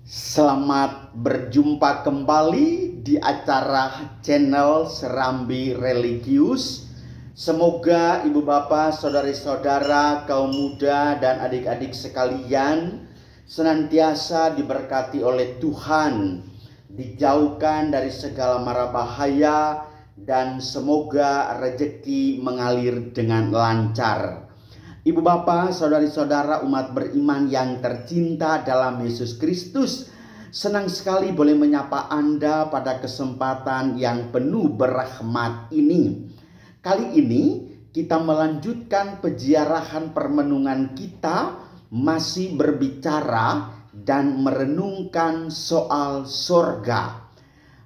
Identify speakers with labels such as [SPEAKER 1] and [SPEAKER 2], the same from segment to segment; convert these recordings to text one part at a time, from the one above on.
[SPEAKER 1] Selamat berjumpa kembali di acara channel Serambi Religius. Semoga ibu bapak, saudari-saudara, kaum muda dan adik-adik sekalian senantiasa diberkati oleh Tuhan, dijauhkan dari segala mara bahaya, dan semoga rezeki mengalir dengan lancar. Ibu bapak, saudari-saudara, umat beriman yang tercinta dalam Yesus Kristus, senang sekali boleh menyapa Anda pada kesempatan yang penuh berahmat ini. Kali ini kita melanjutkan peziarahan permenungan kita, masih berbicara dan merenungkan soal sorga.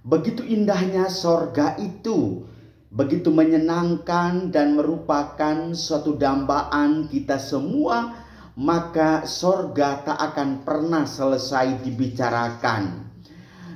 [SPEAKER 1] Begitu indahnya sorga itu, begitu menyenangkan dan merupakan suatu dambaan kita semua, maka sorga tak akan pernah selesai dibicarakan.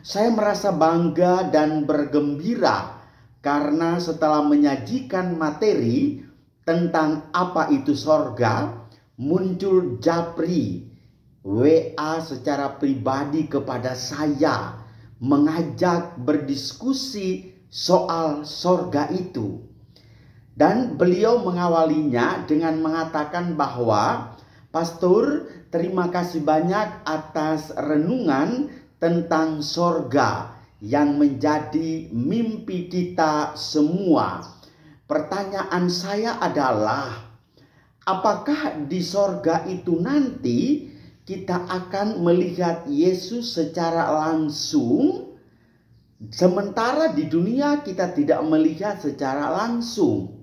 [SPEAKER 1] Saya merasa bangga dan bergembira karena setelah menyajikan materi tentang apa itu sorga, muncul japri WA secara pribadi kepada saya, mengajak berdiskusi soal sorga itu. Dan beliau mengawalinya dengan mengatakan bahwa, "Pastor, terima kasih banyak atas renungan tentang sorga yang menjadi mimpi kita semua. Pertanyaan saya adalah, apakah di sorga itu nanti kita akan melihat Yesus secara langsung? Sementara di dunia kita tidak melihat secara langsung."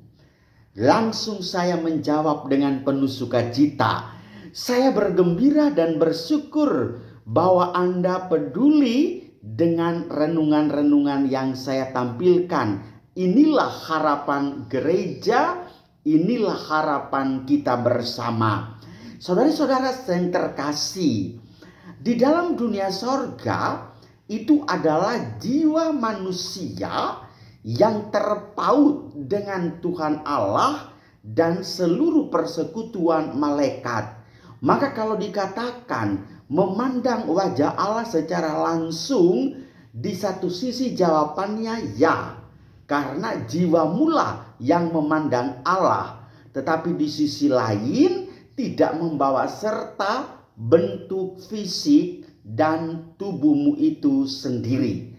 [SPEAKER 1] Langsung saya menjawab dengan penuh sukacita. Saya bergembira dan bersyukur bahwa Anda peduli dengan renungan-renungan yang saya tampilkan. Inilah harapan gereja, inilah harapan kita bersama. Saudara-saudara yang terkasih, di dalam dunia sorga itu adalah jiwa manusia yang terpaut dengan Tuhan Allah dan seluruh persekutuan malaikat. Maka kalau dikatakan memandang wajah Allah secara langsung, di satu sisi jawabannya ya, karena jiwa mula yang memandang Allah. Tetapi di sisi lain tidak membawa serta bentuk fisik dan tubuhmu itu sendiri.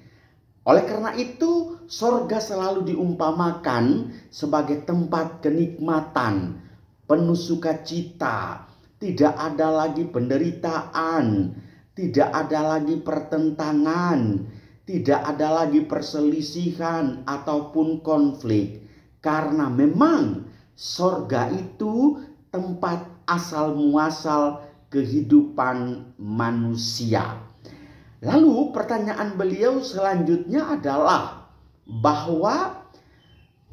[SPEAKER 1] Oleh karena itu, sorga selalu diumpamakan sebagai tempat kenikmatan, penuh sukacita. Tidak ada lagi penderitaan, tidak ada lagi pertentangan, tidak ada lagi perselisihan ataupun konflik. Karena memang sorga itu tempat asal muasal kehidupan manusia. Lalu pertanyaan beliau selanjutnya adalah bahwa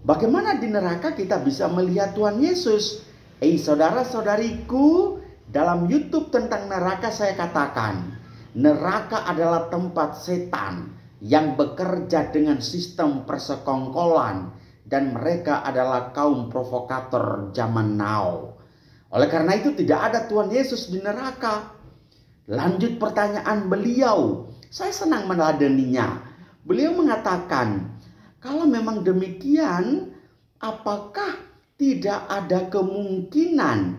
[SPEAKER 1] bagaimana di neraka kita bisa melihat Tuhan Yesus? Saudara-saudariku, dalam YouTube tentang neraka saya katakan, neraka adalah tempat setan yang bekerja dengan sistem persekongkolan, dan mereka adalah kaum provokator zaman now. Oleh karena itu tidak ada Tuhan Yesus di neraka. Lanjut pertanyaan beliau, saya senang meneladaninya. Beliau mengatakan, kalau memang demikian, apakah tidak ada kemungkinan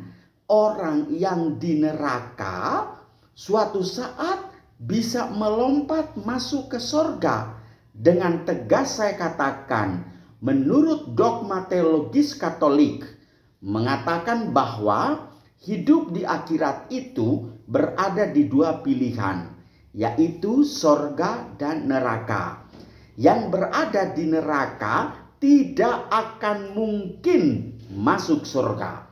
[SPEAKER 1] orang yang di neraka suatu saat bisa melompat masuk ke sorga? Dengan tegas saya katakan, menurut dogma teologis Katolik, mengatakan bahwa hidup di akhirat itu berada di dua pilihan, yaitu sorga dan neraka. Yang berada di neraka tidak akan mungkin masuk sorga,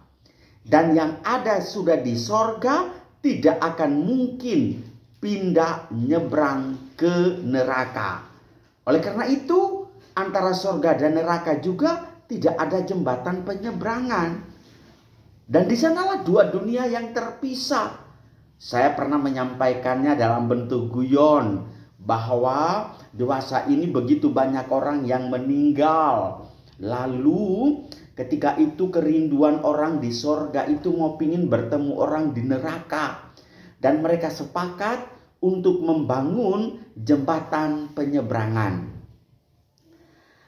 [SPEAKER 1] dan yang ada sudah di sorga tidak akan mungkin pindah nyebrang ke neraka. Oleh karena itu, antara sorga dan neraka juga tidak ada jembatan penyeberangan. Dan di sanalah dua dunia yang terpisah. Saya pernah menyampaikannya dalam bentuk guyon bahwa dewasa ini begitu banyak orang yang meninggal. Lalu ketika itu kerinduan orang di sorga itu mau pingin bertemu orang di neraka. Dan mereka sepakat untuk membangun jembatan penyeberangan.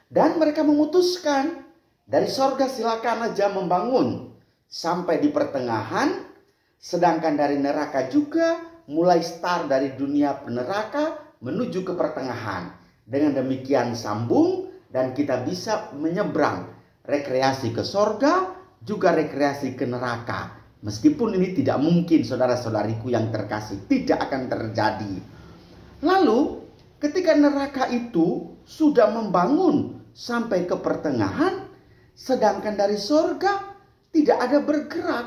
[SPEAKER 1] Dan mereka memutuskan, dari sorga silakan aja membangun sampai di pertengahan, sedangkan dari neraka juga mulai start dari dunia neraka menuju ke pertengahan. Dengan demikian sambung dan kita bisa menyeberang, rekreasi ke sorga juga rekreasi ke neraka. Meskipun ini tidak mungkin, saudara-saudariku yang terkasih, tidak akan terjadi. Lalu ketika neraka itu sudah membangun sampai ke pertengahan, sedangkan dari sorga tidak ada bergerak.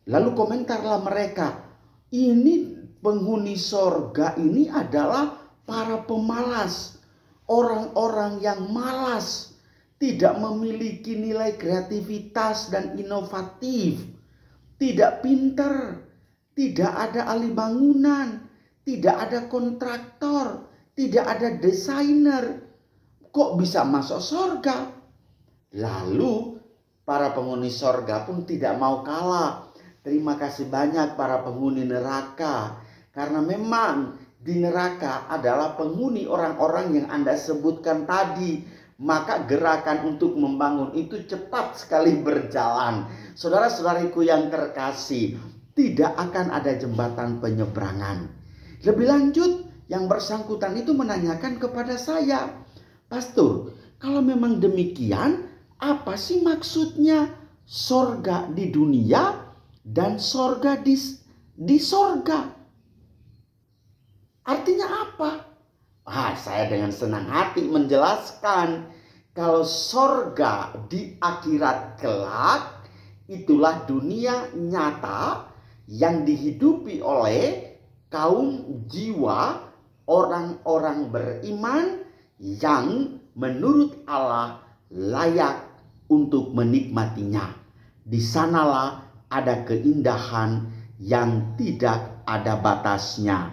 [SPEAKER 1] Lalu komentarlah mereka, ini penghuni sorga ini adalah para pemalas, orang-orang yang malas, tidak memiliki nilai kreativitas dan inovatif, tidak pintar, tidak ada ahli bangunan, tidak ada kontraktor, tidak ada desainer. Kok bisa masuk sorga? Lalu para penghuni sorga pun tidak mau kalah. Terima kasih banyak para penghuni neraka, karena memang di neraka adalah penghuni orang-orang yang Anda sebutkan tadi. Maka gerakan untuk membangun itu cepat sekali berjalan. Saudara-saudariku yang terkasih, tidak akan ada jembatan penyeberangan. Lebih lanjut, yang bersangkutan itu menanyakan kepada saya, Pastor, kalau memang demikian, apa sih maksudnya sorga di dunia dan sorga di sorga? Artinya apa? Saya dengan senang hati menjelaskan, kalau sorga di akhirat kelak itulah dunia nyata yang dihidupi oleh kaum jiwa orang-orang beriman yang menurut Allah layak untuk menikmatinya. Di sanalah ada keindahan yang tidak ada batasnya.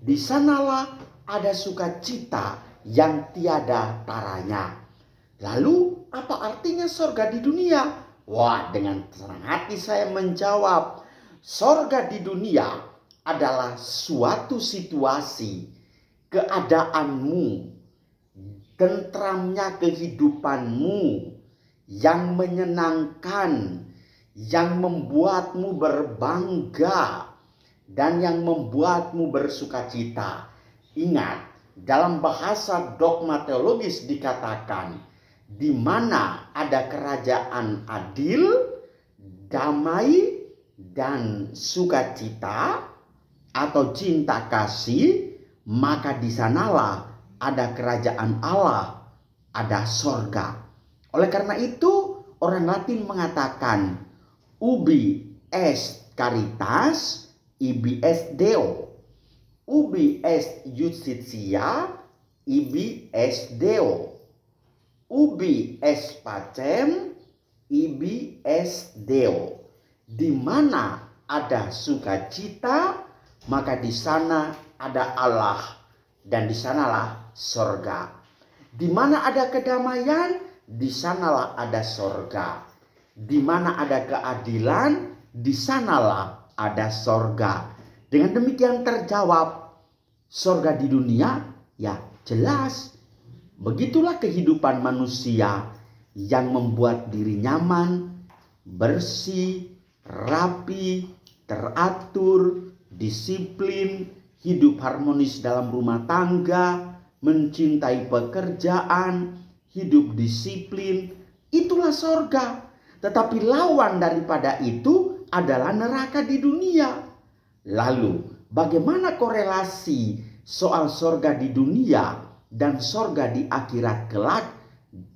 [SPEAKER 1] Di sanalah ada sukacita yang tiada taranya. Lalu apa artinya sorga di dunia? Wah, dengan senang hati saya menjawab, sorga di dunia adalah suatu situasi, keadaanmu, tentramnya kehidupanmu yang menyenangkan, yang membuatmu berbangga, dan yang membuatmu bersukacita. Ingat, dalam bahasa dogma teologis dikatakan, di mana ada kerajaan adil, damai, dan sukacita atau cinta kasih, maka di sanalah ada kerajaan Allah, ada sorga. Oleh karena itu, orang Latin mengatakan, ubi est caritas, ibi est Deo. Ubi est justitia, ibi est Deo. Ubi est pacem, ibi est Deo. Di mana ada sukacita, maka di sana ada Allah, dan di sanalah sorga. Di mana ada kedamaian, di sanalah ada sorga. Di mana ada keadilan, di sanalah ada sorga. Dengan demikian terjawab, sorga di dunia, ya jelas. Begitulah kehidupan manusia yang membuat diri nyaman, bersih, rapi, teratur, disiplin, hidup harmonis dalam rumah tangga, mencintai pekerjaan, hidup disiplin. Itulah sorga. Tetapi lawan daripada itu adalah neraka di dunia. Lalu bagaimana korelasi soal sorga di dunia dan sorga di akhirat kelak?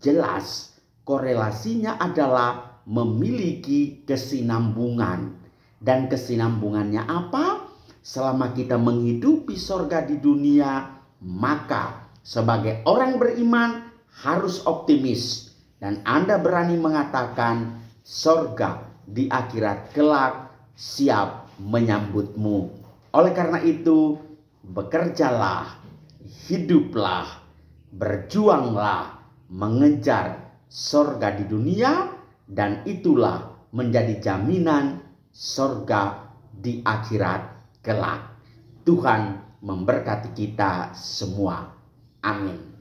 [SPEAKER 1] Jelas korelasinya adalah memiliki kesinambungan. Dan kesinambungannya apa? Selama kita menghidupi sorga di dunia, maka sebagai orang beriman harus optimis. Dan Anda berani mengatakan sorga di akhirat kelak siap menyambutmu. Oleh karena itu, bekerjalah, hiduplah, berjuanglah mengejar sorga di dunia, dan itulah menjadi jaminan sorga di akhirat kelak. Tuhan memberkati kita semua. Amin.